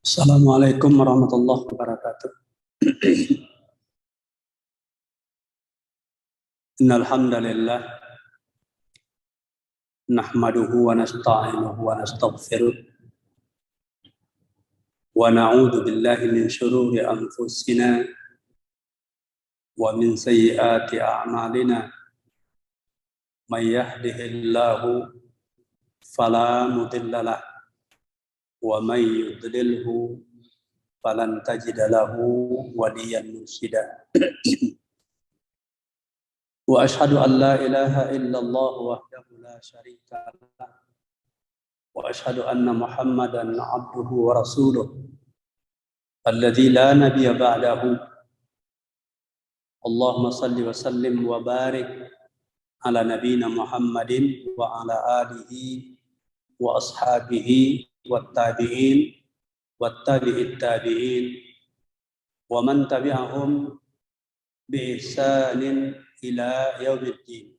Assalamualaikum warahmatullahi wabarakatuh. Innal hamdalillah nahmaduhu wa nasta'inuhu wa nastaghfiruh wa na'udzu billahi min shururi anfusina wa min sayyiati a'malina. May yahdihillahu fala mudilla lahu wa may yudlilhu falan tajida lahu waliyyan mursyida. Wa ashhadu an la ilaha illallah wahdahu la syarika lah wa ashhadu anna Muhammadan abduhu wa rasuluh alladzi la nabiyya ba'dahu. Allahumma salli wa sallim wa barik ala nabiyyina Muhammadin wa ala alihi wa ashabihi wat tabi'in wat tabi'it tabi'in wa man tabi'ahum bi ihsanin ila yaumiddin.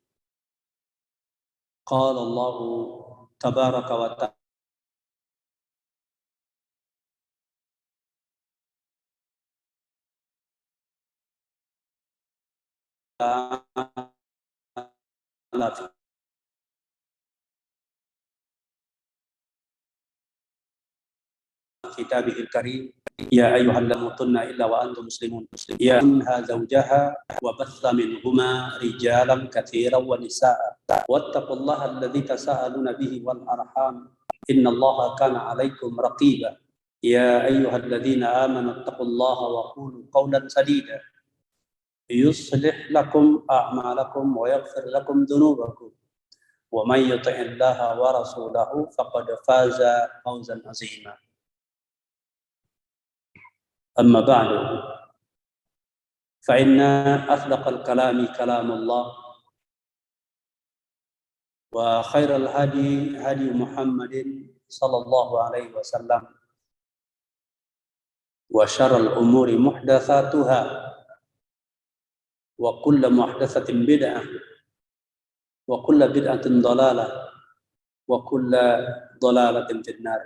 Qala Allah tabaraka wa ta'ala fi kitabihil karim ya ayyuhalladzina amantunna illa wa antum muslimun ya minha zawjaha wa batha minhuma rijalan katsiran wa nisaa wattaqullaha alladzi tasaaluna bihi wal arham innallaha kana 'alaikum raqiba ya ayyuhalladzina amanu taqullaha wa qulu qawlan sadida yuslih lakum a'malakum wa yaghfir lakum dhunubakum wa may yuti'illaha wa rasulahu faqad faza fawzan 'azima. أما بعد فإن أصدق الكلام كلام الله وخير الهدي هدي محمد صلى الله عليه وسلم وشر الأمور محدثاتها وكل محدثة بدعة وكل بدعة ضلالة وكل ضلالة في النار.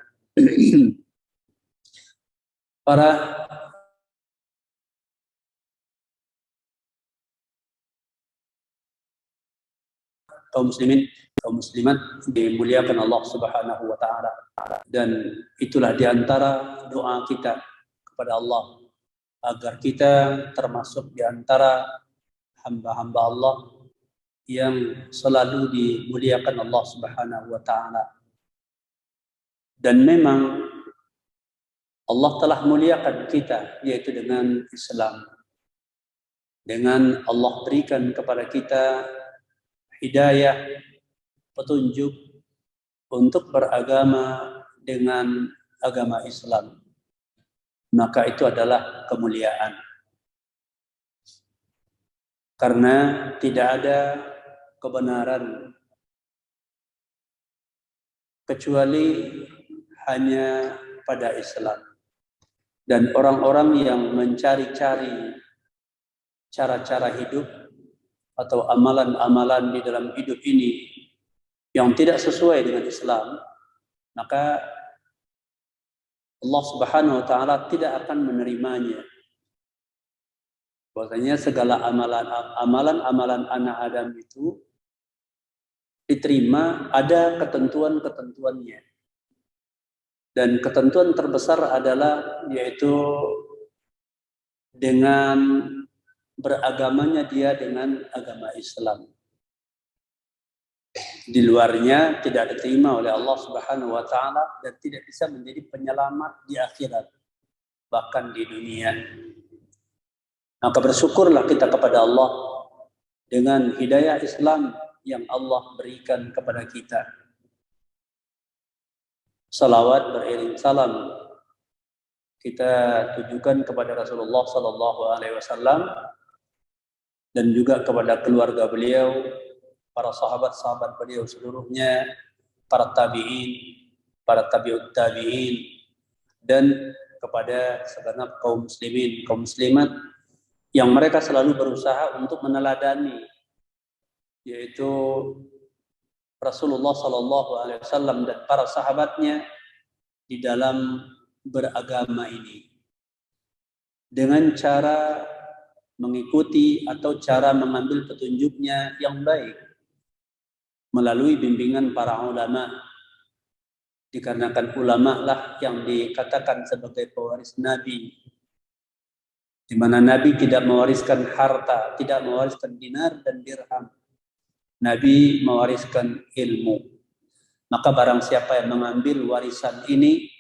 Para kaum muslimin, kaum muslimat dimuliakan Allah Subhanahu wa taala, dan itulah diantara doa kita kepada Allah agar kita termasuk diantara hamba-hamba Allah yang selalu dimuliakan Allah Subhanahu wa taala. Dan memang Allah telah muliakan kita yaitu dengan Islam. Dengan Allah berikan kepada kita hidayah, petunjuk untuk beragama dengan agama Islam. Maka itu adalah kemuliaan. Karena tidak ada kebenaran kecuali hanya pada Islam. Dan orang-orang yang mencari-cari cara-cara hidup atau amalan-amalan di dalam hidup ini yang tidak sesuai dengan Islam, maka Allah Subhanahu wa taala tidak akan menerimanya. Bahwasanya segala amalan-amalan anak Adam itu diterima ada ketentuan-ketentuannya. Dan ketentuan terbesar adalah yaitu dengan beragamanya dia dengan agama Islam. Di luarnya tidak diterima oleh Allah Subhanahu wa taala dan tidak bisa menjadi penyelamat di akhirat, bahkan di dunia. Maka bersyukurlah kita kepada Allah dengan hidayah Islam yang Allah berikan kepada kita. Salawat beriring salam kita tujukan kepada Rasulullah sallallahu alaihi wasallam dan juga kepada keluarga beliau, para sahabat-sahabat beliau seluruhnya, para tabi'in, para tabi'ut tabi'in, dan kepada segenap kaum muslimin, kaum muslimat yang mereka selalu berusaha untuk meneladani yaitu Rasulullah sallallahu alaihi wasallam dan para sahabatnya di dalam beragama ini dengan cara mengikuti atau cara mengambil petunjuknya yang baik melalui bimbingan para ulama. Dikarenakan ulama lah yang dikatakan sebagai pewaris Nabi, di mana Nabi tidak mewariskan harta, tidak mewariskan dinar dan dirham. Nabi mewariskan ilmu. Maka barang siapa yang mengambil warisan ini,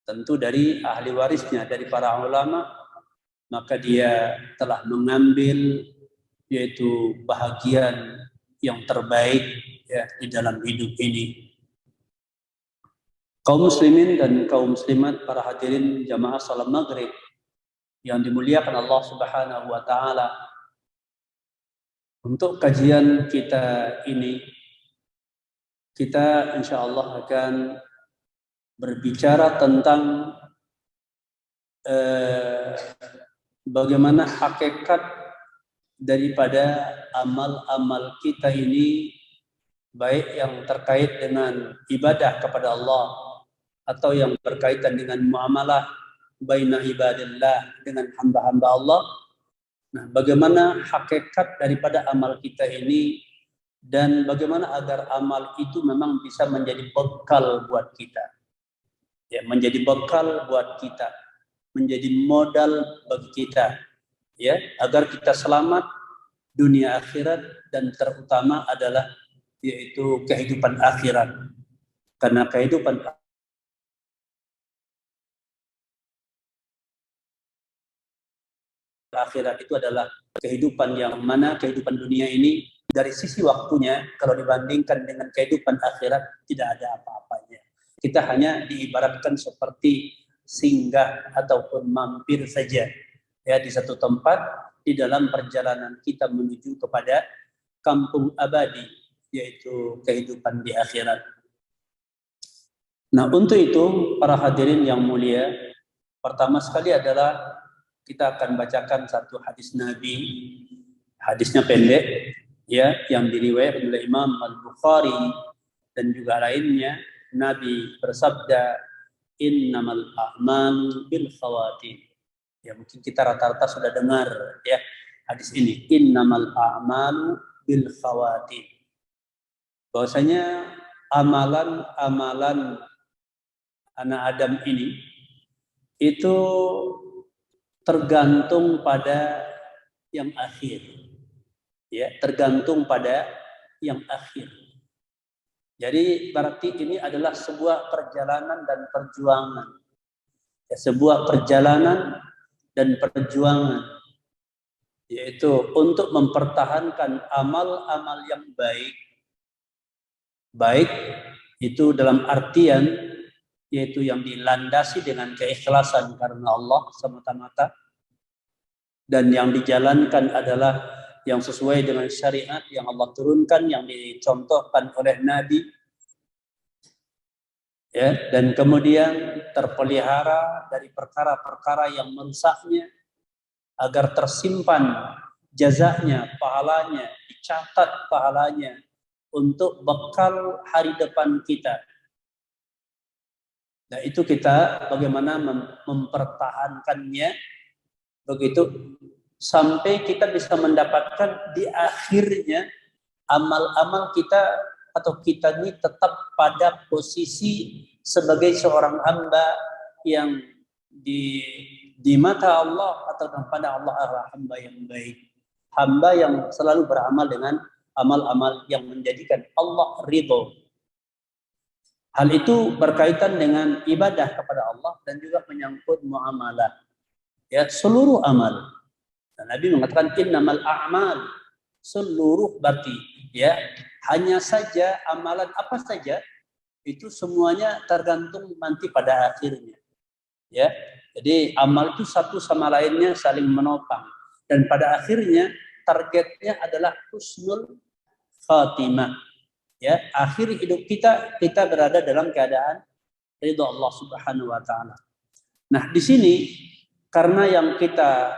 tentu dari ahli warisnya, dari para ulama, maka dia telah mengambil yaitu bahagian yang terbaik ya di dalam hidup ini. Kaum muslimin dan kaum muslimat, para hadirin jamaah salat maghrib yang dimuliakan Allah Subhanahu wa taala. Untuk kajian kita ini, kita insyaallah akan berbicara tentang bagaimana hakikat daripada amal-amal kita ini, baik yang terkait dengan ibadah kepada Allah atau yang berkaitan dengan muamalah baina ibadillah, dengan hamba-hamba Allah. Nah, bagaimana hakikat daripada amal kita ini dan bagaimana agar amal itu memang bisa menjadi bekal buat kita. Ya, menjadi bekal buat kita, menjadi modal bagi kita, ya, agar kita selamat dunia akhirat dan terutama adalah yaitu kehidupan akhirat. Karena kehidupan akhirat itu adalah kehidupan yang mana kehidupan dunia ini dari sisi waktunya kalau dibandingkan dengan kehidupan akhirat tidak ada apa-apanya. Kita hanya diibaratkan seperti singgah ataupun mampir saja ya di satu tempat di dalam perjalanan kita menuju kepada kampung abadi, yaitu kehidupan di akhirat. Nah, untuk itu para hadirin yang mulia, pertama sekali adalah kita akan bacakan satu hadis Nabi. Hadisnya pendek ya, yang diriwayatkan oleh Imam Al-Bukhari dan juga lainnya. Nabi bersabda, innamal a'malu bil khawatim. Ya, mungkin kita rata-rata sudah dengar ya hadis ini, innamal a'malu bil khawatim. Bahwasanya amalan-amalan anak Adam ini itu tergantung pada yang akhir. Ya, tergantung pada yang akhir. Jadi berarti ini adalah sebuah perjalanan dan perjuangan. Ya, sebuah perjalanan dan perjuangan, yaitu untuk mempertahankan amal-amal yang baik. Baik itu dalam artian yaitu yang dilandasi dengan keikhlasan karena Allah semata-mata, dan yang dijalankan adalah yang sesuai dengan syariat yang Allah turunkan, yang dicontohkan oleh Nabi, ya, dan kemudian terpelihara dari perkara-perkara yang merusaknya agar tersimpan jazanya, pahalanya, dicatat pahalanya untuk bekal hari depan kita. Nah, itu kita bagaimana mempertahankannya begitu sampai kita bisa mendapatkan di akhirnya amal-amal kita atau kita ini tetap pada posisi sebagai seorang hamba yang di mata Allah atau kepada Allah adalah hamba yang baik, hamba yang selalu beramal dengan amal-amal yang menjadikan Allah ridho. Hal itu berkaitan dengan ibadah kepada Allah dan juga menyangkut muamalah. Ya, seluruh amal. Dan Nabi mengatakan innamal a'mal, seluruh berarti ya, hanya saja amalan apa saja itu semuanya tergantung nanti pada akhirnya. Ya. Jadi amal itu satu sama lainnya saling menopang dan pada akhirnya targetnya adalah husnul khatimah. Ya, akhir hidup kita berada dalam keadaan ridha Allah Subhanahu wa taala. Nah, di sini karena yang kita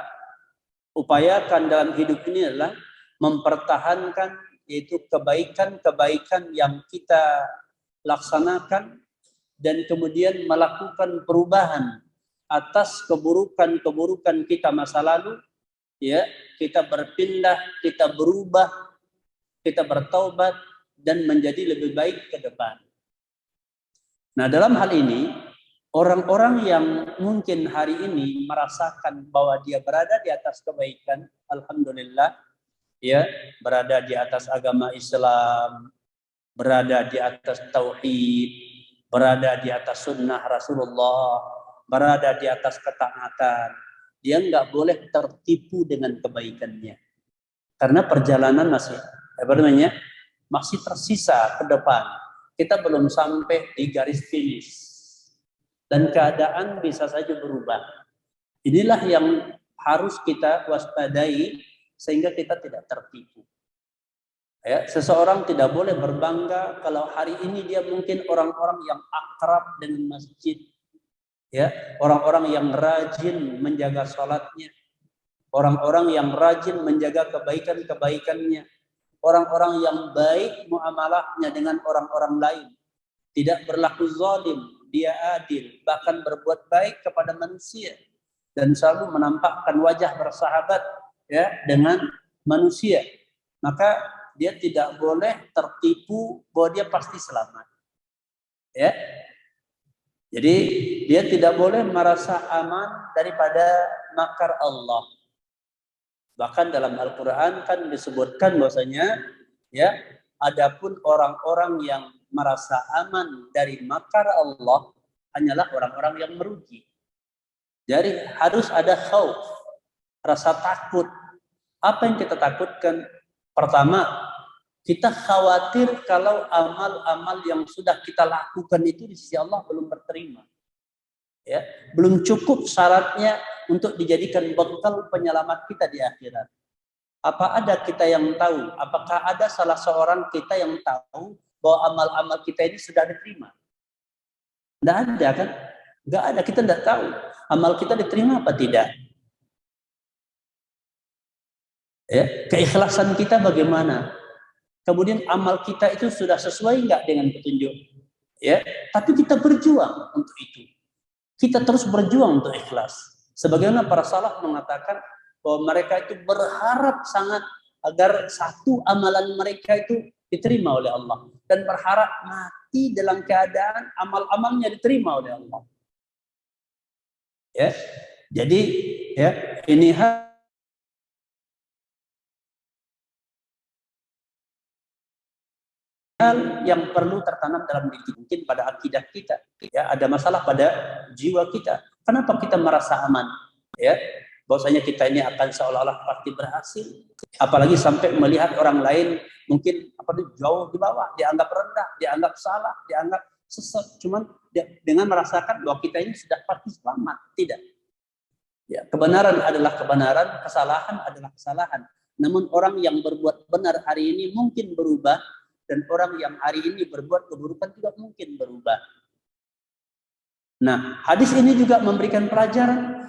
upayakan dalam hidup ini adalah mempertahankan yaitu kebaikan-kebaikan yang kita laksanakan dan kemudian melakukan perubahan atas keburukan-keburukan kita masa lalu, ya, kita berpindah, kita berubah, kita bertaubat dan menjadi lebih baik ke depan. Nah, dalam hal ini orang-orang yang mungkin hari ini merasakan bahwa dia berada di atas kebaikan, alhamdulillah, ya, berada di atas agama Islam, berada di atas tauhid, berada di atas sunnah Rasulullah, berada di atas ketaatan. Dia nggak boleh tertipu dengan kebaikannya, karena perjalanan masih tersisa ke depan. Kita belum sampai di garis finish dan keadaan bisa saja berubah. Inilah yang harus kita waspadai sehingga kita tidak tertipu. Ya, seseorang tidak boleh berbangga kalau hari ini dia mungkin orang-orang yang akrab dengan masjid, ya, orang-orang yang rajin menjaga sholatnya, orang-orang yang rajin menjaga kebaikan-kebaikannya, orang-orang yang baik muamalahnya dengan orang-orang lain, tidak berlaku zalim, dia adil, bahkan berbuat baik kepada manusia dan selalu menampakkan wajah bersahabat, ya, dengan manusia. Maka dia tidak boleh tertipu bahwa dia pasti selamat, ya. Jadi dia tidak boleh merasa aman daripada makar Allah. Bahkan dalam Al-Quran kan disebutkan bahwasanya, ya, adapun orang-orang yang merasa aman dari makar Allah hanyalah orang-orang yang merugi. Jadi harus ada khauf, rasa takut. Apa yang kita takutkan? Pertama, kita khawatir kalau amal-amal yang sudah kita lakukan itu di sisi Allah belum berterima. Ya, belum cukup syaratnya untuk dijadikan bekal penyelamat kita di akhirat. Apa ada kita yang tahu? Apakah ada salah seorang kita yang tahu bahwa amal-amal kita ini sudah diterima? Tidak ada kan? Tidak ada, kita tidak tahu amal kita diterima apa tidak. Ya, keikhlasan kita bagaimana? Kemudian amal kita itu sudah sesuai nggak dengan petunjuk? Ya, tapi kita berjuang untuk itu. Kita terus berjuang untuk ikhlas. Sebagaimana para salaf mengatakan bahwa mereka itu berharap sangat agar satu amalan mereka itu diterima oleh Allah dan berharap mati dalam keadaan amal-amalnya diterima oleh Allah. Ya, jadi ya ini hal yang perlu tertanam dalam diri kita, mungkin pada akidah kita, ya, ada masalah pada jiwa kita. Kenapa kita merasa aman? Ya, bahwasanya kita ini akan seolah-olah pasti berhasil, apalagi sampai melihat orang lain mungkin jauh di bawah, dianggap rendah, dianggap salah, dianggap sesat, cuman dengan merasakan bahwa kita ini sudah pasti selamat. Tidak. Ya, kebenaran adalah kebenaran, kesalahan adalah kesalahan. Namun orang yang berbuat benar hari ini mungkin berubah, dan orang yang hari ini berbuat keburukan juga mungkin berubah. Nah, hadis ini juga memberikan pelajaran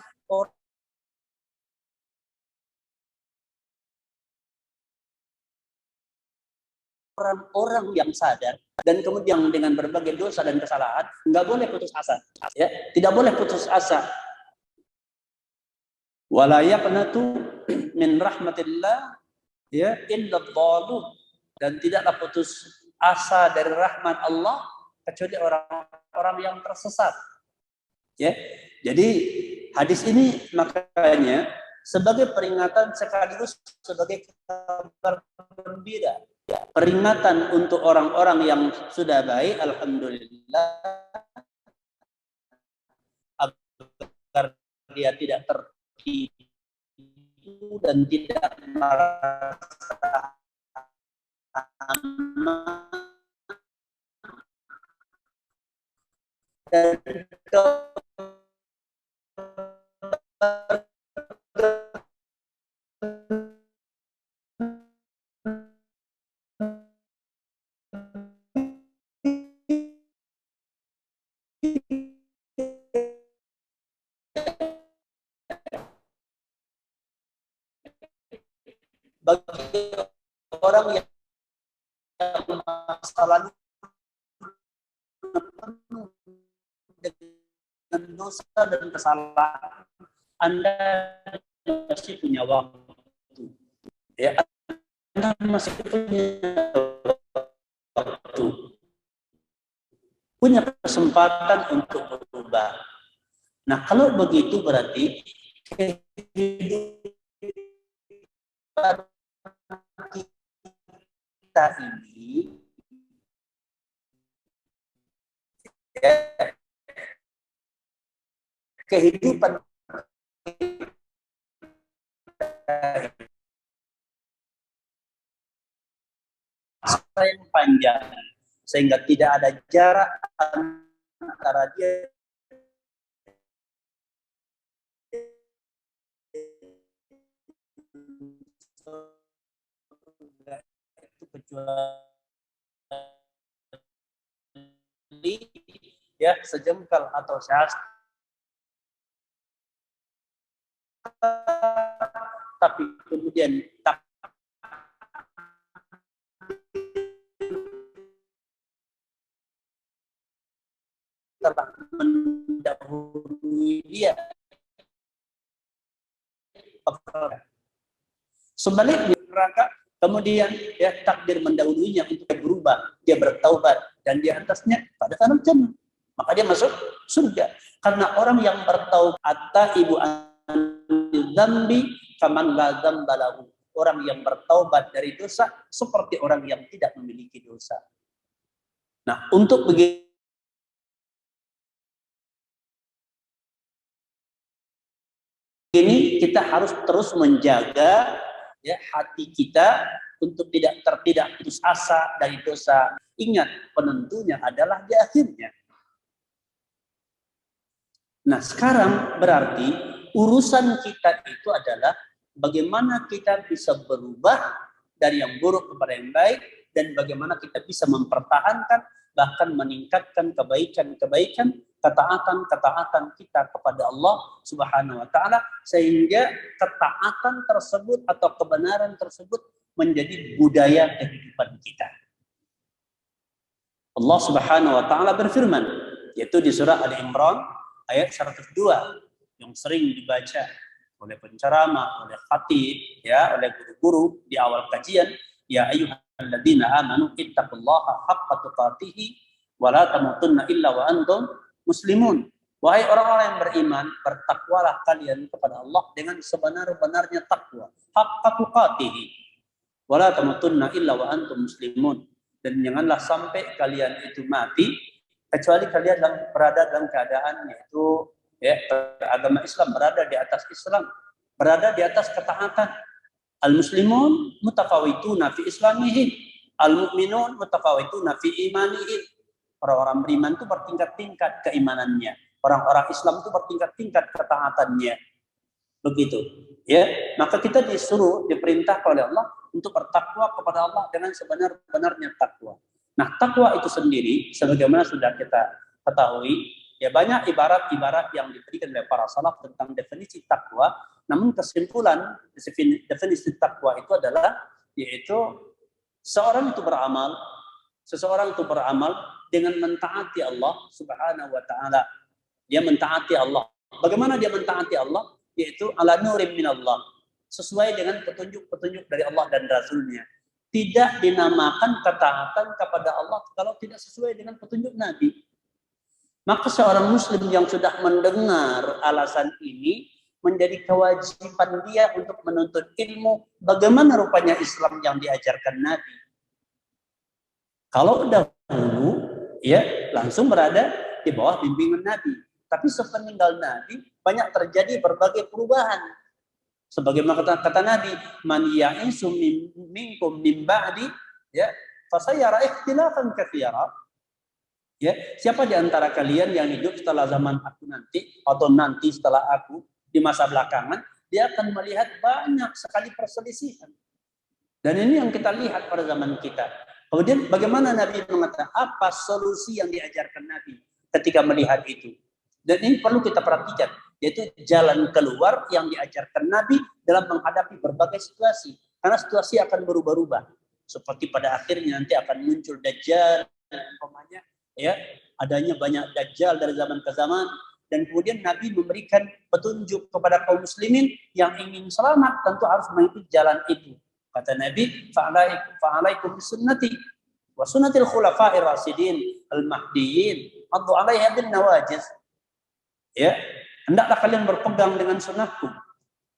orang-orang yang sadar dan kemudian dengan berbagai dosa dan kesalahan nggak boleh putus asa, ya, tidak boleh putus asa. Wala yaqnatu min rahmatillah, ya, illa dhalun, dan tidaklah putus asa dari rahmat Allah kecuali orang-orang yang tersesat. Ya, jadi hadis ini makanya sebagai peringatan sekaligus sebagai kabar gembira, peringatan untuk orang-orang yang sudah baik, alhamdulillah, agar dia tidak tertipu dan tidak merasa dan bagi orang yang masa lalu dengan dosa dan kesalahan, Anda masih punya waktu. Ya, Anda masih punya waktu, punya kesempatan untuk berubah. Nah, kalau begitu berarti kehidupan kita ini ya, kehidupan yang panjang sehingga tidak ada jarak antara dia itu kecuali ya sejengkal atau sehasta, tapi kemudian tak telah mendahului dia. Sebaliknya neraka, kemudian ya takdir mendahuluinya untuk berubah, dia bertaubat dan di atasnya pada tanah jannah, maka dia masuk surga. Karena orang yang bertaubat ibu dzambi faman la dzambalahu, orang yang bertaubat dari dosa seperti orang yang tidak memiliki dosa. Nah, untuk begini kita harus terus menjaga ya hati kita untuk tidak putus asa dari dosa. Ingat, penentunya adalah di akhirnya. Nah, sekarang berarti urusan kita itu adalah bagaimana kita bisa berubah dari yang buruk kepada yang baik, dan bagaimana kita bisa mempertahankan bahkan meningkatkan kebaikan-kebaikan, ketaatan kita kepada Allah Subhanahu wa taala, sehingga ketaatan tersebut atau kebenaran tersebut menjadi budaya kehidupan kita. Allah Subhanahu wa taala berfirman, yaitu di surah Ali Imran ayat 102 yang sering dibaca oleh penceramah, oleh khatib, ya, oleh guru-guru di awal kajian, ya ayyuhalladzina amanu ittaqullaha haqqa tuqatih wa la tamutunna illa wa antum muslimun. Wahai orang-orang yang beriman, bertakwalah kalian kepada Allah dengan sebenar-benarnya takwa, haqqa tuqatih wa la tamutunna illa wa antum muslimun. Dan janganlah sampai kalian itu mati kecuali kalian berada dalam keadaan yaitu ya, agama Islam, berada di atas Islam, berada di atas ketaatan. Al-muslimun mutafawituna fi islamihim, al-mu'minun mutafawituna fi imanihim. Orang-orang beriman itu bertingkat-tingkat keimanannya, orang-orang Islam itu bertingkat-tingkat ketaatannya. Begitu. Ya, maka kita diperintah oleh Allah untuk bertakwa kepada Allah dengan sebenar-benarnya takwa. Nah, takwa itu sendiri sebagaimana sudah kita ketahui, ya banyak ibarat-ibarat yang diberikan oleh para salaf tentang definisi takwa. Namun kesimpulan definisi takwa itu adalah yaitu seseorang itu beramal dengan mentaati Allah Subhanahu wa taala. Dia mentaati Allah. Bagaimana dia mentaati Allah? Yaitu ala nurim minallah, sesuai dengan petunjuk-petunjuk dari Allah dan Rasulnya. Tidak dinamakan ketaatan kepada Allah kalau tidak sesuai dengan petunjuk Nabi. Maka seorang muslim yang sudah mendengar alasan ini, menjadi kewajiban dia untuk menuntut ilmu bagaimana rupanya Islam yang diajarkan Nabi. Kalau dahulu ya langsung berada di bawah bimbingan Nabi, tapi sepeninggal Nabi banyak terjadi berbagai perubahan. Sebagaimana kata Nabi, man ya'isu minkum min ba'di ya fasayara ikhtilafan katsira. Ya, siapa di antara kalian yang hidup setelah zaman aku nanti atau nanti setelah aku di masa belakangan, dia akan melihat banyak sekali perselisihan. Dan ini yang kita lihat pada zaman kita. Kemudian bagaimana Nabi mengatakan apa solusi yang diajarkan Nabi ketika melihat itu? Dan ini perlu kita perhatikan, yaitu jalan keluar yang diajarkan Nabi dalam menghadapi berbagai situasi. Karena situasi akan berubah-ubah. Seperti pada akhirnya nanti akan muncul Dajjal, umpamanya, ya, adanya banyak dajjal dari zaman ke zaman, dan kemudian Nabi memberikan petunjuk kepada kaum muslimin yang ingin selamat tentu harus mengikuti jalan itu. Kata Nabi, fa'alaikum bisunnati wa sunnatil khulafa'ir rasyidin al-mahdiyyin addu 'alaiha bin nawajiz. Ya, hendaklah kalian berpegang dengan sunnahku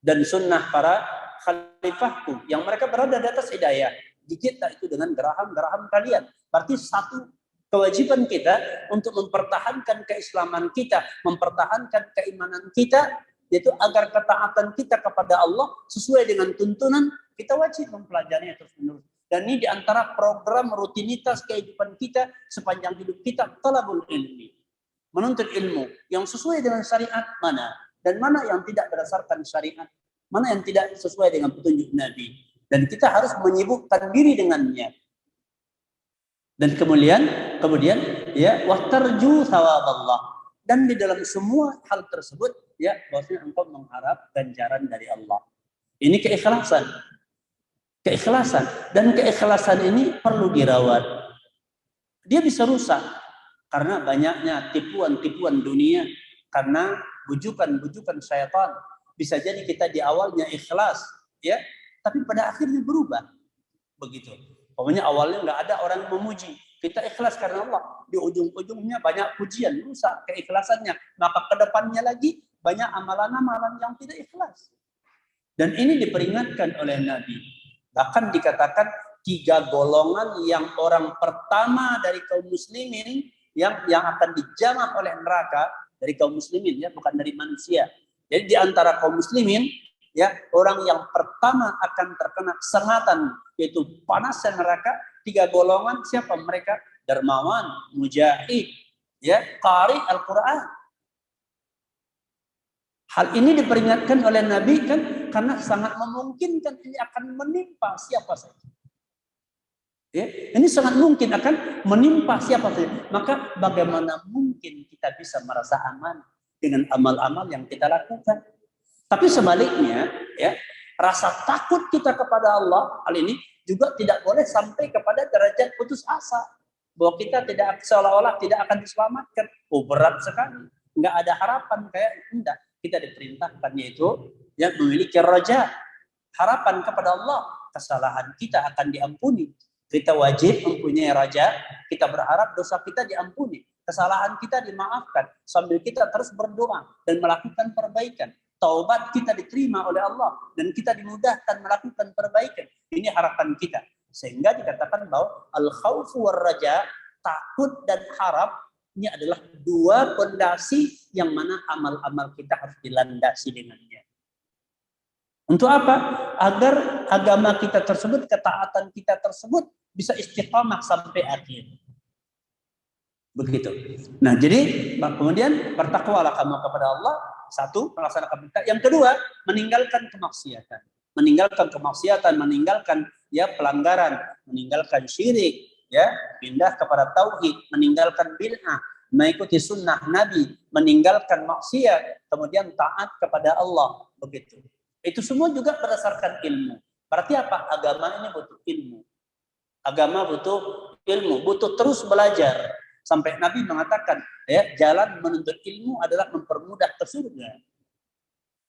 dan sunnah para khalifahku yang mereka berada di atas hidayah. Gigitlah itu dengan geraham-geraham kalian. Berarti satu kewajiban kita untuk mempertahankan keislaman kita, mempertahankan keimanan kita, yaitu agar ketaatan kita kepada Allah sesuai dengan tuntunan, kita wajib mempelajarinya terus-menerus. Dan ini diantara program rutinitas kehidupan kita sepanjang hidup kita, talabul ilmi. Menuntut ilmu yang sesuai dengan syariat mana, dan mana yang tidak berdasarkan syariat, mana yang tidak sesuai dengan petunjuk Nabi. Dan kita harus menyibukkan diri dengannya. Dan kemudian ya, wahtarju thawaballah. Dan di dalam semua hal tersebut, ya, bahwasanya engkau mengharap ganjaran dari Allah. Ini keikhlasan. Dan keikhlasan ini perlu dirawat. Dia bisa rusak karena banyaknya tipuan-tipuan dunia, karena bujukan-bujukan syaitan. Bisa jadi kita di awalnya ikhlas, ya, tapi pada akhirnya berubah. Begitu. Pokoknya awalnya nggak ada orang memuji, kita ikhlas karena Allah. Di ujung-ujungnya banyak pujian, rusak keikhlasannya. Maka kedepannya lagi banyak amalan-amalan yang tidak ikhlas. Dan ini diperingatkan oleh Nabi. Bahkan dikatakan 3 golongan yang orang pertama dari kaum muslimin yang akan dijamah oleh neraka dari kaum muslimin, ya, bukan dari manusia. Jadi di antara kaum muslimin, ya, orang yang pertama akan terkena sengatan, yaitu panasnya neraka, 3 golongan. Siapa mereka? Dermawan, mujahid, ya, qari Al-Quran. Hal ini diperingatkan oleh Nabi kan, karena sangat memungkinkan ini akan menimpa siapa saja. Ya, ini sangat mungkin akan menimpa siapa saja. Maka bagaimana mungkin kita bisa merasa aman dengan amal-amal yang kita lakukan? Tapi sebaliknya, ya, rasa takut kita kepada Allah, hal ini juga tidak boleh sampai kepada derajat putus asa. Bahwa kita tidak, seolah-olah tidak akan diselamatkan. Oh, berat sekali. Nggak ada harapan, kayak enggak. Kita diperintahkan yaitu yang memiliki raja, harapan kepada Allah. Kesalahan kita akan diampuni. Kita wajib mempunyai raja, kita berharap dosa kita diampuni. Kesalahan kita dimaafkan. Sambil kita terus berdoa dan melakukan perbaikan. Taubat kita diterima oleh Allah dan kita dimudahkan melakukan perbaikan. Ini harapan kita. Sehingga dikatakan bahwa al-khaufu war-raja, takut dan harap, ini adalah 2 pondasi yang mana amal-amal kita harus dilandasi dengannya. Untuk apa? Agar agama kita tersebut, ketaatan kita tersebut bisa istiqamah sampai akhir. Begitu. Nah, jadi kemudian bertakwalah kamu kepada Allah. 1, melaksanakan perintah. Yang kedua, meninggalkan kemaksiatan. Meninggalkan ya pelanggaran, meninggalkan syirik, ya, pindah kepada tauhid, meninggalkan bid'ah, mengikuti sunnah Nabi, meninggalkan maksiat, kemudian taat kepada Allah. Begitu. Itu semua juga berdasarkan ilmu. Berarti apa? Agama ini butuh ilmu. Agama butuh ilmu, butuh terus belajar. Sampai Nabi mengatakan, ya, jalan menuntut ilmu adalah mempermudah ke surga.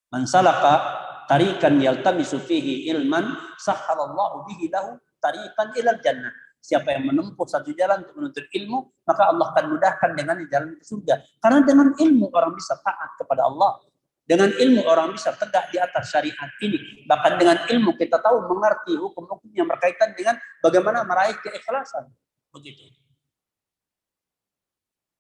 Man salaka tariqan yaltamisu fihi ilman sahhalallahu bihi lahu tariqan ilal jannah. Siapa yang menempuh satu jalan untuk menuntut ilmu, maka Allah akan mudahkan dengan jalan ke surga. Karena dengan ilmu orang bisa taat kepada Allah. Dengan ilmu orang bisa tegak di atas syariat ini. Bahkan dengan ilmu kita tahu mengerti hukum-hukum yang berkaitan dengan bagaimana meraih keikhlasan. Begitu.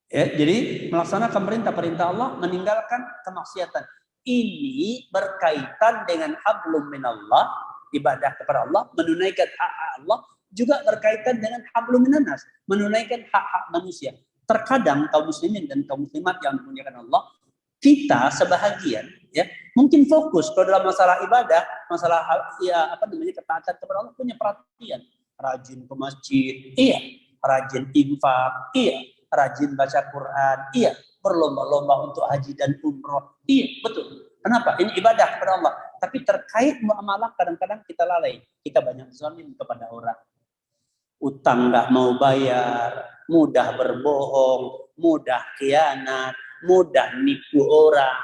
Ya, jadi melaksanakan perintah-perintah Allah, meninggalkan kemaksiatan. Ini berkaitan dengan hablum minallah, ibadah kepada Allah, menunaikan hak-hak Allah, juga berkaitan dengan hablum minannas, menunaikan hak-hak manusia. Terkadang kaum muslimin dan kaum muslimat yang dimuliakan Allah, kita sebahagian, ya, mungkin fokus kalau dalam masalah ibadah, masalah ya ketaatan kepada Allah, punya perhatian, rajin ke masjid, iya, rajin infak, iya, rajin baca Quran, iya, berlomba-lomba untuk haji dan umroh, iya, betul. Kenapa? Ini ibadah kepada Allah. Tapi terkait muamalah kadang-kadang kita lalai. Kita banyak zalim kepada orang. Utang nggak mau bayar, mudah berbohong, mudah khianat, mudah nipu orang.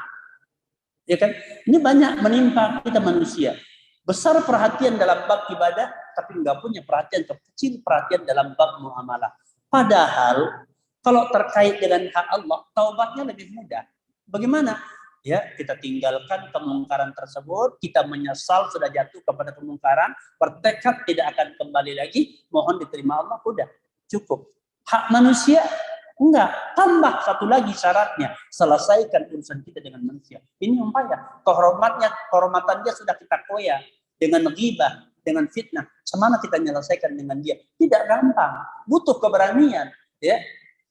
Ya kan? Ini banyak menimpa kita manusia. Besar perhatian dalam bab ibadah, tapi nggak punya perhatian, kecil perhatian dalam bab muamalah. Padahal kalau terkait dengan hak Allah, taubatnya lebih mudah. Bagaimana? Ya, kita tinggalkan kemungkaran tersebut, kita menyesal sudah jatuh kepada kemungkaran, bertekad tidak akan kembali lagi, mohon diterima Allah, udah cukup. Hak manusia enggak, tambah satu lagi syaratnya, selesaikan urusan kita dengan manusia. Ini umpaya, kehormatan dia sudah kita koya dengan ghibah, dengan fitnah. Semana kita menyelesaikan dengan dia? Tidak gampang, butuh keberanian, ya.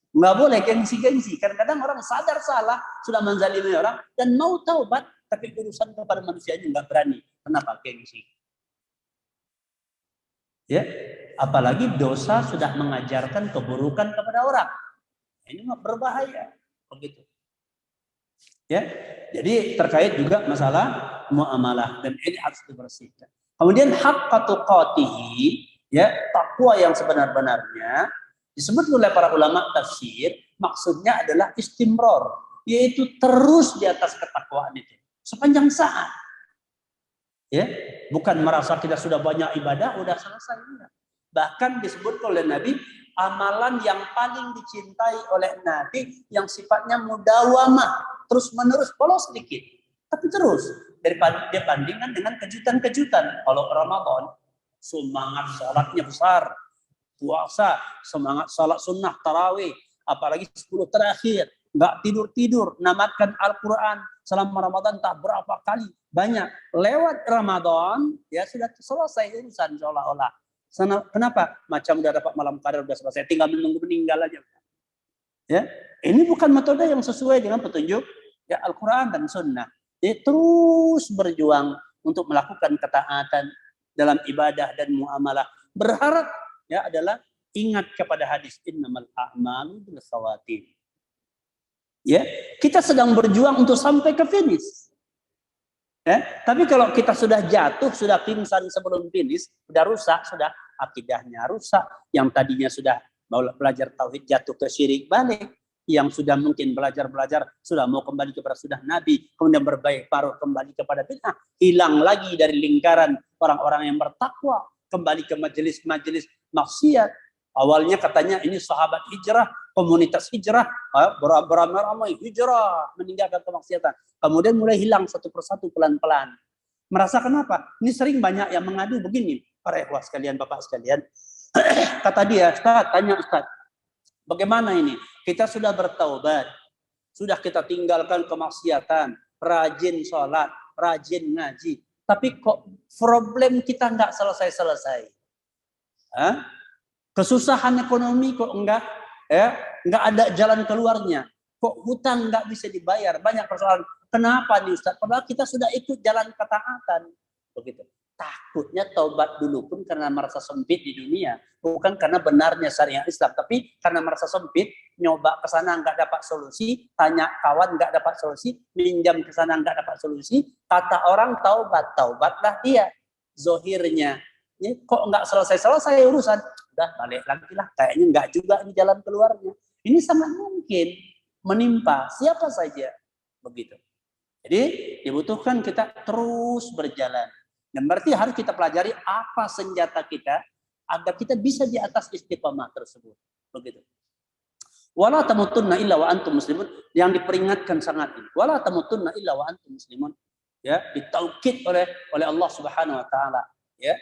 Nggak boleh gengsi-gengsi. Kadang-kadang orang sadar salah, sudah menzalimi orang, dan mau taubat, tapi urusan kepada manusianya nggak berani. Kenapa? Gengsi. Ya, apalagi dosa sudah mengajarkan keburukan kepada orang. Ini mah berbahaya. Begitu. Ya, jadi terkait juga masalah muamalah, dan ini harus dibersihkan. Kemudian haqqa tuqatihi, ya, takwa yang sebenar-benarnya disebut oleh para ulama tafsir, maksudnya adalah istimror, yaitu terus di atas ketakwaan itu sepanjang saat. Ya, bukan merasa kita sudah banyak ibadah udah selesai. Bahkan disebut oleh Nabi, amalan yang paling dicintai oleh Nabi yang sifatnya mudawamah, terus menerus, walau sedikit, tapi terus, daripada dia bandingkan dengan kejutan-kejutan. Kalau Ramadan semangat sholatnya besar, puasa, semangat salat sunnah, tarawih, apalagi 10 terakhir, nggak tidur-tidur, namatkan Al-Quran selama Ramadan tak berapa kali, banyak. Lewat Ramadan, ya sudah selesai urusan seolah-olah. Kenapa? Macam udah dapat malam qadar, udah selesai, tinggal menunggu meninggal aja. Ya, ini bukan metode yang sesuai dengan petunjuk ya Al-Quran dan Sunnah. Jadi terus berjuang untuk melakukan ketaatan dalam ibadah dan muamalah. Berharap ya adalah ingat kepada hadis innamal a'malu bil khawatim. Ya, kita sedang berjuang untuk sampai ke finish. Ya, tapi kalau kita sudah jatuh, sudah pingsan sebelum finish, sudah rusak, sudah akidahnya rusak, yang tadinya sudah belajar tauhid jatuh ke syirik balik, yang sudah mungkin belajar sudah mau kembali kepada sudah Nabi, kemudian berbaik paruh kembali kepada bid'ah, hilang lagi dari lingkaran orang-orang yang bertakwa, kembali ke majelis-majelis maksiat. Awalnya katanya ini sahabat hijrah, komunitas hijrah, beramai-ramai hijrah meninggalkan kemaksiatan. Kemudian mulai hilang satu persatu pelan-pelan. Merasa kenapa? Ini sering banyak yang mengadu begini, para ikhwah sekalian, bapak sekalian. Kata dia, Ustaz, tanya Ustaz, bagaimana ini? Kita sudah bertaubat, sudah kita tinggalkan kemaksiatan, rajin sholat, rajin ngaji, tapi kok problem kita nggak selesai-selesai? Kesusahan ekonomi kok enggak, ya, enggak ada jalan keluarnya. Kok hutang enggak bisa dibayar, banyak persoalan. Kenapa nih Ustaz? Padahal kita sudah ikut jalan ketaatan. Begitu. Takutnya taubat dulu pun karena merasa sempit di dunia, bukan karena benarnya syariat Islam, tapi karena merasa sempit, nyoba ke sana enggak dapat solusi, tanya kawan enggak dapat solusi, minjam ke sana enggak dapat solusi, kata orang taubatlah dia. Zohirnya, ini kok enggak selesai-selesai urusan, udah balik lagi lah, kayaknya enggak juga ini jalan keluarnya. Ini sangat mungkin menimpa siapa saja, begitu. Jadi dibutuhkan kita terus berjalan. Dan berarti harus kita pelajari apa senjata kita agar kita bisa di atas istiqamah tersebut. Begitu. Wala tamutunna illa wa antum muslimun, yang diperingatkan sangat ini. Wala tamutunna illa wa antum muslimun. Ya, ditaukid oleh Allah Subhanahu wa taala, ya.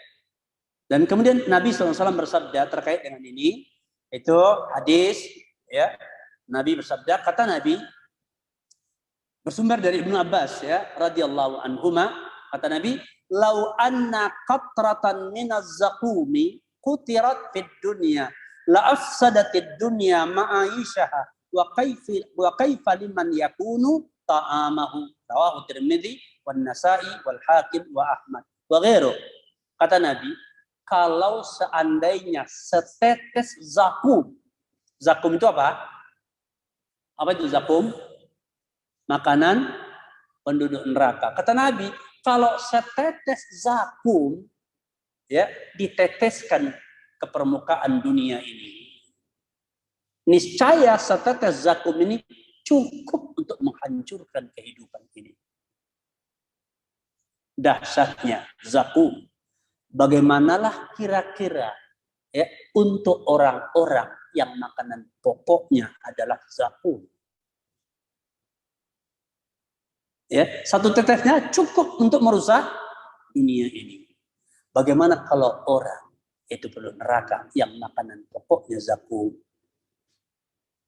Dan kemudian Nabi SAW bersabda terkait dengan ini, itu hadis, ya. Nabi bersabda, kata Nabi, bersumber dari Ibnu Abbas, ya, radhiyallahu anhuma, kata Nabi, lau anna qatratan minaz zaqumi qutirat fid dunya la afsadatid dunya ma'aishaha wa kaifa liman yakunu ta'amahu, rawahu Tirmidzi wan Nasa'i wal Hakim wa Ahmad wa ghairu. Kata Nabi, kalau seandainya setetes zakum. Zakum itu apa? Apa itu zakum? Makanan penduduk neraka. Kata Nabi, kalau setetes zakum, ya, diteteskan ke permukaan dunia ini, niscaya setetes zakum ini cukup untuk menghancurkan kehidupan ini. Dahsyatnya zakum. Bagaimanalah kira-kira ya untuk orang-orang yang makanan pokoknya adalah zakum. Ya, satu tetesnya cukup untuk merusak dunia ini. Bagaimana kalau orang itu perlu neraka yang makanan pokoknya zakum?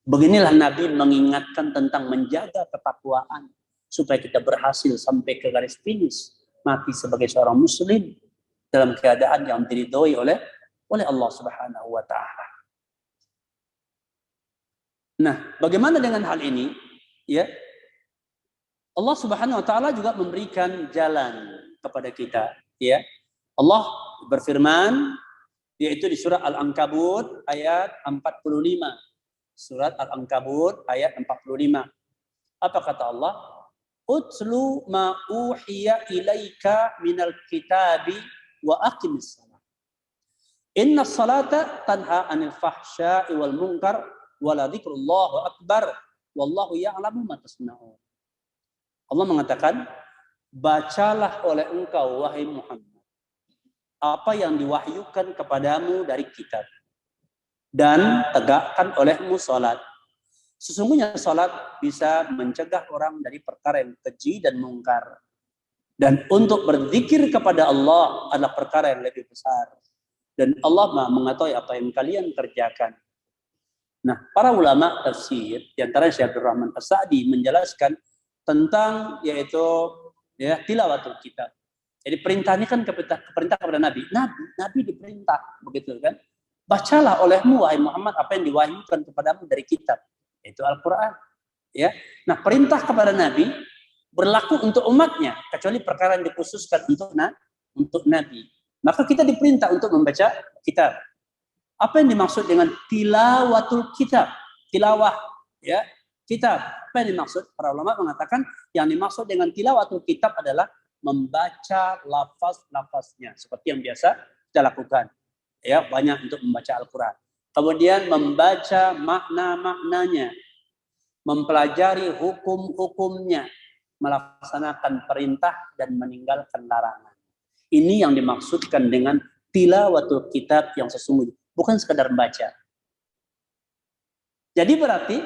Beginilah Nabi mengingatkan tentang menjaga ketakwaan supaya kita berhasil sampai ke garis finish mati sebagai seorang muslim dalam keadaan yang diridhoi oleh Allah Subhanahu wa taala. Nah, bagaimana dengan hal ini? Ya. Allah Subhanahu wa taala juga memberikan jalan kepada kita, ya. Allah berfirman yaitu di surah Al-Ankabut ayat 45. Surat Al-Ankabut ayat 45. Apa kata Allah? Utlu ma uhiya ilaika minal kitabi wa aqimis salat. Inna salata tanha 'anil fahsya'i wal munkar wa la dzikrullahu akbar wallahu ya'lamu ma tasna'un. Allah mengatakan, bacalah oleh engkau wahai Muhammad apa yang diwahyukan kepadamu dari kitab dan tegakkan olehmu salat. Sesungguhnya salat bisa mencegah orang dari perkara yang keji dan mungkar. Dan untuk berzikir kepada Allah adalah perkara yang lebih besar. Dan Allah Maha mengetahui apa yang kalian kerjakan. Nah, para ulama tafsir, di antara Syekh Abdul Rahman As-Sa'di menjelaskan tentang yaitu ya tilawatul kitab. Jadi perintah ini kan perintah kepada Nabi. Nabi diperintah begitu kan. Bacalah olehmu wahai Muhammad apa yang diwahyukan kepadamu dari kitab, yaitu Al-Qur'an. Ya. Nah, perintah kepada Nabi berlaku untuk umatnya kecuali perkara yang dikhususkan untuk Nabi. Maka kita diperintah untuk membaca kitab. Apa yang dimaksud dengan tilawatul kitab? Tilawah ya, kitab. Apa yang dimaksud? Para ulama mengatakan yang dimaksud dengan tilawatul kitab adalah membaca lafaz-lafaznya seperti yang biasa kita lakukan. Ya, banyak untuk membaca Al-Qur'an. Kemudian membaca makna-maknanya, mempelajari hukum-hukumnya, melaksanakan perintah dan meninggalkan larangan. Ini yang dimaksudkan dengan tilawatul kitab yang sesungguhnya, bukan sekadar membaca. Jadi berarti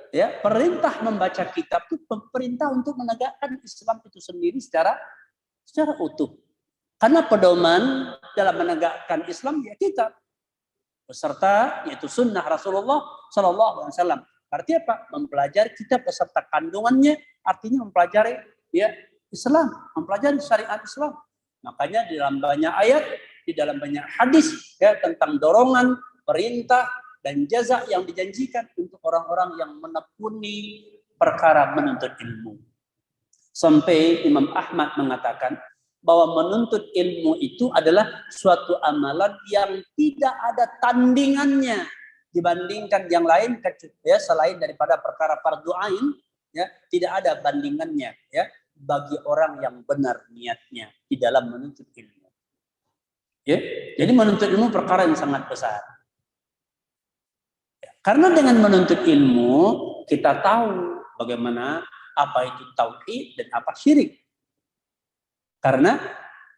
ya, perintah membaca kitab itu perintah untuk menegakkan Islam itu sendiri secara utuh. Karena pedoman dalam menegakkan Islam ya kitab beserta yaitu sunnah Rasulullah Sallallahu Alaihi Wasallam. Artinya apa? Mempelajari kitab beserta kandungannya, artinya mempelajari ya Islam, mempelajari syariat Islam. Makanya di dalam banyak ayat, di dalam banyak hadis ya tentang dorongan, perintah dan jaza yang dijanjikan untuk orang-orang yang menekuni perkara menuntut ilmu. Sampai Imam Ahmad mengatakan bahwa menuntut ilmu itu adalah suatu amalan yang tidak ada tandingannya dibandingkan yang lain ya selain daripada perkara fardu ain ya, tidak ada bandingannya ya bagi orang yang benar niatnya di dalam menuntut ilmu. Ya, jadi menuntut ilmu perkara yang sangat besar. Ya, karena dengan menuntut ilmu kita tahu bagaimana apa itu tauhid dan apa syirik. Karena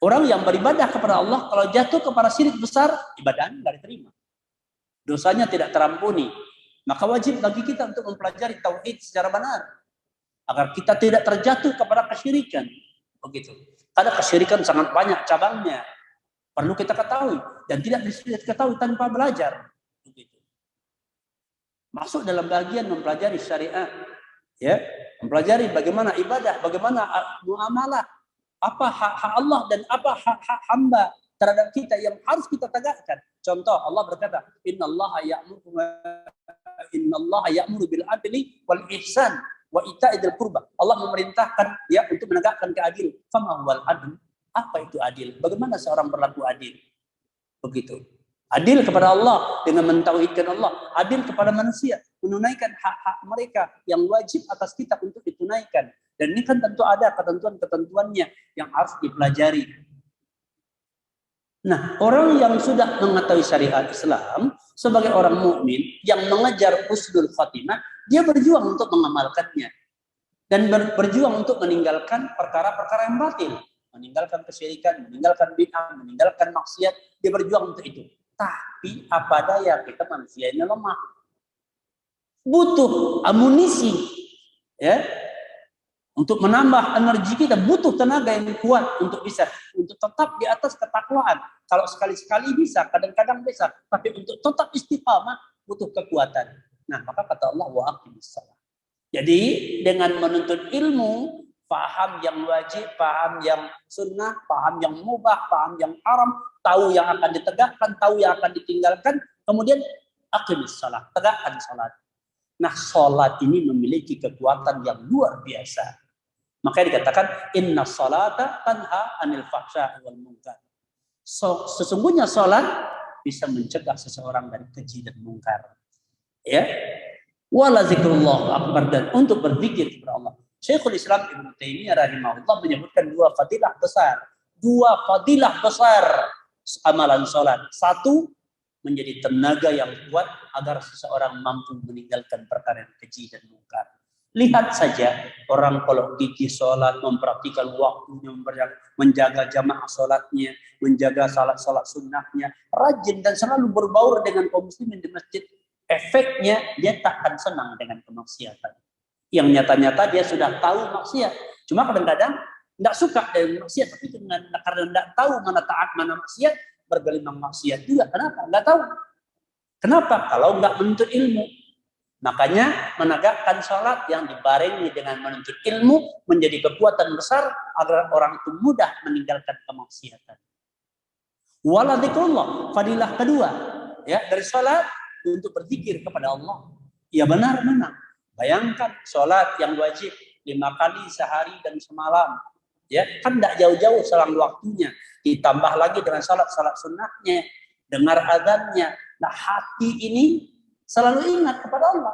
orang yang beribadah kepada Allah kalau jatuh kepada syirik besar, ibadahnya tidak diterima. Dosanya tidak terampuni. Maka wajib bagi kita untuk mempelajari tauhid secara benar agar kita tidak terjatuh kepada kesyirikan. Begitu. Karena kesyirikan sangat banyak cabangnya. Perlu kita ketahui dan tidak bisa diketahui tanpa belajar. Begitu. Masuk dalam bagian mempelajari syariat, ya, mempelajari bagaimana ibadah, bagaimana muamalah, apa hak Allah dan apa hak hamba terhadap kita yang harus kita tegakkan. Contoh, Allah berkata, Innallaha ya'muru bil adli wal ihsan wa ita'idil qurba. Allah memerintahkan ya untuk menegakkan keadilan. Fama huwal adl? Apa itu adil? Bagaimana seorang berlaku adil? Begitu. Adil kepada Allah dengan mentauhidkan Allah, adil kepada manusia, menunaikan hak-hak mereka yang wajib atas kita untuk ditunaikan. Dan ini kan tentu ada ketentuan-ketentuannya yang harus dipelajari. Nah, orang yang sudah mengetahui syariat Islam sebagai orang mukmin yang mengejar husnul khatimah, dia berjuang untuk mengamalkannya dan berjuang untuk meninggalkan perkara-perkara yang batil, meninggalkan kesyirikan, meninggalkan bid'ah, meninggalkan maksiat, dia berjuang untuk itu. Tapi apa daya kita manusia ini lemah, butuh amunisi, ya, untuk menambah energi kita, butuh tenaga yang kuat untuk bisa untuk tetap di atas ketakwaan. Kalau sekali-sekali bisa, kadang-kadang bisa, tapi untuk tetap istiqamah butuh kekuatan. Nah, maka kata Allah, wa aqimis shalah. Jadi dengan menuntut ilmu, paham yang wajib, paham yang sunnah, paham yang mubah, paham yang haram, tahu yang akan ditegakkan, tahu yang akan ditinggalkan, kemudian aqimis shalah, tegakkan salat. Nah, salat ini memiliki kekuatan yang luar biasa. Makanya dikatakan inna salata tanha anil fahsya'i wal munkar. So, sesungguhnya salat bisa mencegah seseorang dari keji dan mungkar. Ya. Wala zikrullah akbar, dan untuk berzikir kepada Allah. Syekhul Islam Ibnu Taimiyah rahimahullah menyebutkan dua fadilah besar. Dua fadilah besar amalan salat. Satu, menjadi tenaga yang kuat agar seseorang mampu meninggalkan perkara yang keji dan mungkar. Lihat saja orang kalau gigih sholat, memperhatikan waktunya, menjaga jamaah sholatnya, menjaga salat-salat sunnahnya, rajin dan selalu berbaur dengan kaum muslimin di masjid. Efeknya dia tak akan senang dengan kemaksiatan. Yang nyata-nyata dia sudah tahu maksiat. Cuma kadang-kadang tidak suka dengan maksiat, tapi karena tidak tahu mana taat, mana maksiat, bergelimang maksiat juga. Kenapa? Tidak tahu. Kenapa? Kalau nggak menuntut ilmu. Makanya menegakkan sholat yang dibarengi dengan menuntut ilmu menjadi kekuatan besar agar orang itu mudah meninggalkan kemaksiatan. Wala dzikrullah, fadilah kedua, ya, dari sholat untuk berzikir kepada Allah. Ya benar memang. Bayangkan sholat yang wajib 5 kali sehari dan semalam, ya kan tidak jauh-jauh selang waktunya. Ditambah lagi dengan sholat-sholat sunnahnya, dengar azannya. Nah, hati ini selalu ingat kepada Allah,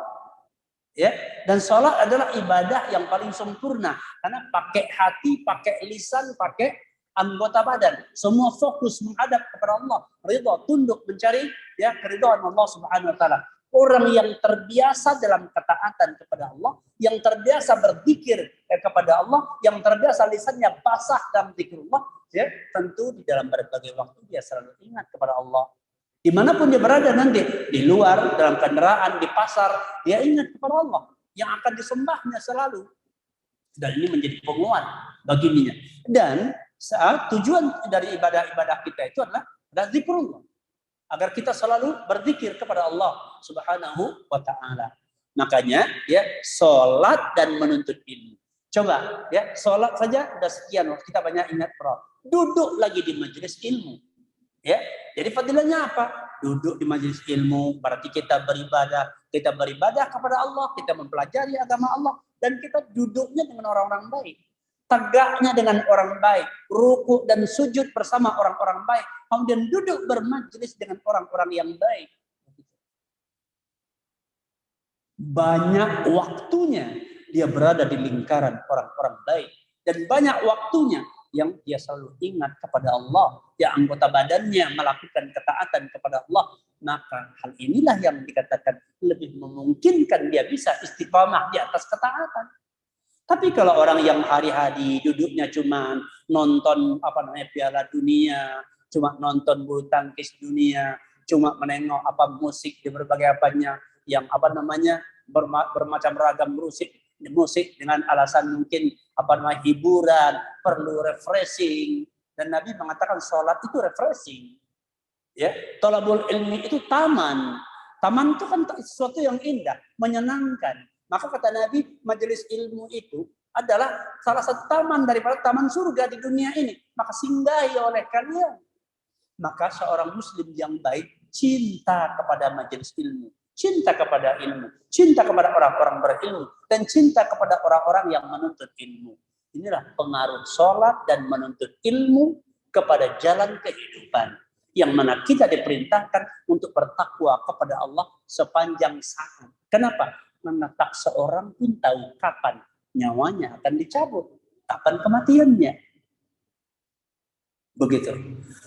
ya. Dan sholat adalah ibadah yang paling sempurna karena pakai hati, pakai lisan, pakai anggota badan, semua fokus menghadap kepada Allah, ridha, tunduk mencari ya keridhaan Allah Subhanahu Wa Taala. Orang yang terbiasa dalam ketaatan kepada Allah, yang terbiasa berzikir kepada Allah, yang terbiasa lisannya basah dalam zikrullah, ya tentu di dalam berbagai waktu dia selalu ingat kepada Allah. Dimanapun dia berada nanti, di luar, dalam kendaraan, di pasar, dia ingat kepada Allah yang akan disembahnya selalu. Dan ini menjadi penguat bagi dirinya. Dan tujuan dari ibadah-ibadah kita itu adalah zikrullah. Agar kita selalu berzikir kepada Allah Subhanahu wa Ta'ala. Makanya ya sholat dan menuntut ilmu. Coba ya sholat saja udah sekian, kita banyak ingat duduk lagi di majelis ilmu. Ya, jadi fadilahnya apa? Duduk di majelis ilmu, berarti kita beribadah kepada Allah, kita mempelajari agama Allah, dan kita duduknya dengan orang-orang baik, tegaknya dengan orang baik, ruku dan sujud bersama orang-orang baik, kemudian duduk bermajelis dengan orang-orang yang baik. Banyak waktunya dia berada di lingkaran orang-orang baik, dan banyak waktunya yang dia selalu ingat kepada Allah, yang anggota badannya melakukan ketaatan kepada Allah, maka hal inilah yang dikatakan lebih memungkinkan dia bisa istiqamah di atas ketaatan. Tapi kalau orang yang hari-hari duduknya cuma nonton Piala Dunia, cuma nonton bulu tangkis dunia, cuma menengok musik di berbagai apanya yang bermacam ragam musik dengan alasan mungkin hiburan, perlu refreshing, dan Nabi mengatakan sholat itu refreshing. Ya, thalabul ilmi itu taman. Taman itu kan sesuatu yang indah, menyenangkan. Maka kata Nabi, majelis ilmu itu adalah salah satu taman daripada taman surga di dunia ini. Maka singgahi oleh kalian. Maka seorang muslim yang baik cinta kepada majelis ilmu, cinta kepada ilmu, cinta kepada orang-orang berilmu, dan cinta kepada orang-orang yang menuntut ilmu. Inilah pengaruh sholat dan menuntut ilmu kepada jalan kehidupan, yang mana kita diperintahkan untuk bertakwa kepada Allah sepanjang saat. Kenapa? Karena tak seorang pun tahu kapan nyawanya akan dicabut, kapan kematiannya. Begitu.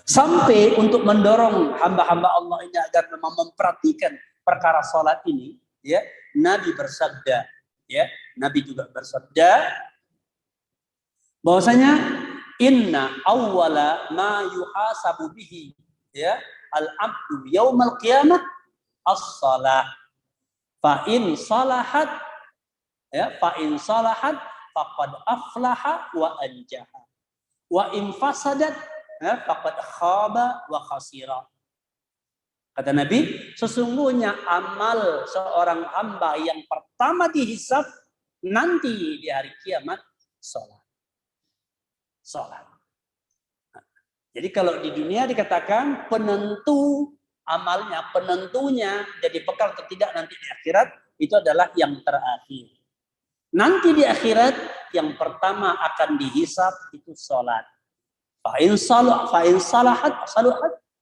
Sampai untuk mendorong hamba-hamba Allah ini agar memang memperhatikan perkara salat ini, ya, Nabi bersabda, ya, Nabi juga bersabda bahwasanya inna awwala ma yuhasabu bihi, ya, al-abdu yaumal qiyamah as-shalah. Fa in salahat, ya, fa in salahat faqad aflaha wa anjaha. Wa in fasadat, ya, faqad khaba wa khasira. Kata Nabi, sesungguhnya amal seorang hamba yang pertama dihisab nanti di hari kiamat salat. Salat. Jadi kalau di dunia dikatakan penentu amalnya, penentunya jadi bekal atau tidak nanti di akhirat, itu adalah yang terakhir. Nanti di akhirat yang pertama akan dihisab itu salat. Fa'in salahat,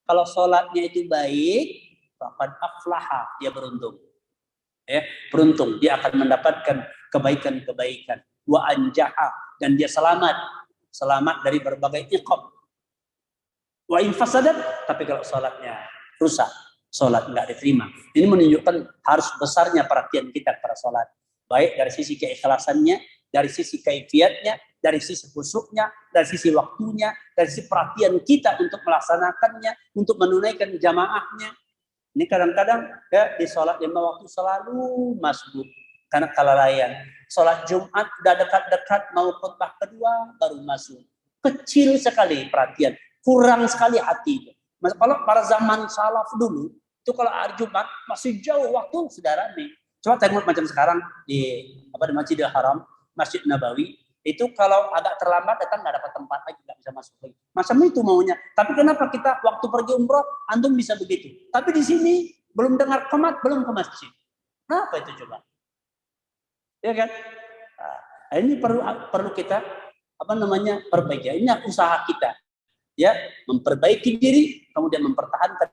kalau salatnya itu baik, faqad aflaha, dia beruntung. Ya, beruntung, dia akan mendapatkan kebaikan-kebaikan. Wa anjaha, dan dia selamat dari berbagai iqab. Wa in fasadat, tapi kalau salatnya rusak, salat enggak diterima. Ini menunjukkan harus besarnya perhatian kita kepada salat. Baik dari sisi keikhlasannya, dari sisi kaifiatnya, dari sisi khusyuknya, dari sisi waktunya, dari sisi perhatian kita untuk melaksanakannya, untuk menunaikan jamaahnya. Ini kadang-kadang ya di sholat 5 waktu selalu masbuk karena kelalaian. Sholat Jumat udah dekat-dekat mau khutbah kedua baru masuk. Kecil sekali perhatian, kurang sekali hati. Kalau pada zaman salaf dulu itu kalau hari Jumat masih jauh waktu sudah ramai. Coba tengok macam sekarang di Masjidil Haram, Masjid Nabawi, itu kalau agak terlambat datang nggak dapat tempat lagi, nggak bisa masuk lagi. Macam itu maunya. Tapi kenapa kita waktu pergi umroh antum bisa begitu? Tapi di sini belum dengar qomat, belum ke masjid. Kenapa itu coba? Ya kan? Nah, ini perlu kita perbaiki. Ini usaha kita, ya, memperbaiki diri, kemudian mempertahankan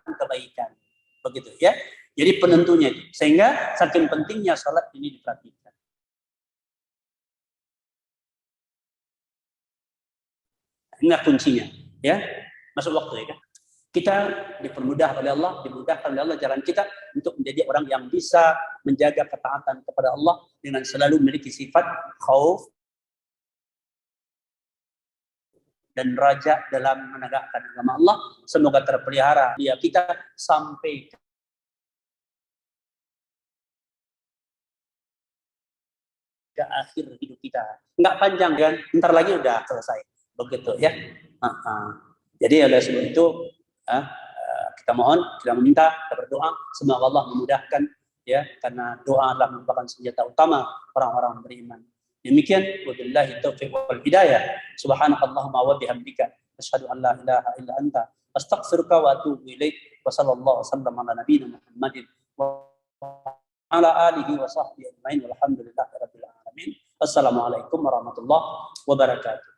kebaikan. Begitu, ya. Jadi penentunya itu. Sehingga saking pentingnya salat ini diperhatikan. Inilah kuncinya, ya. Masuk waktu, ya kan? Kita dipermudah oleh Allah, dimudahkan oleh Allah jalan kita untuk menjadi orang yang bisa menjaga ketaatan kepada Allah dengan selalu memiliki sifat khauf dan raja dalam menegakkan agama Allah. Semoga terpelihara dia kita sampai ke akhir hidup kita. Enggak panjang kan, ntar lagi udah selesai. Begitu, ya. Jadi oleh sebab itu kita mohon, kita meminta, kita berdoa semoga Allah memudahkan, ya, karena doa adalah merupakan senjata utama orang-orang beriman. Demikian, wabillahi taufiq wal hidayah. Subhanakallahumma wa bihamdika asyhadu an la ilaha illa anta astaghfiruka wa atubu ilaik. Wa sallallahu wasallam ala nabiyyina Muhammadin wa ala alihi wa sahbihi ajmain walhamdulillahi rabbil alamin. Assalamualaikum warahmatullahi wabarakatuh.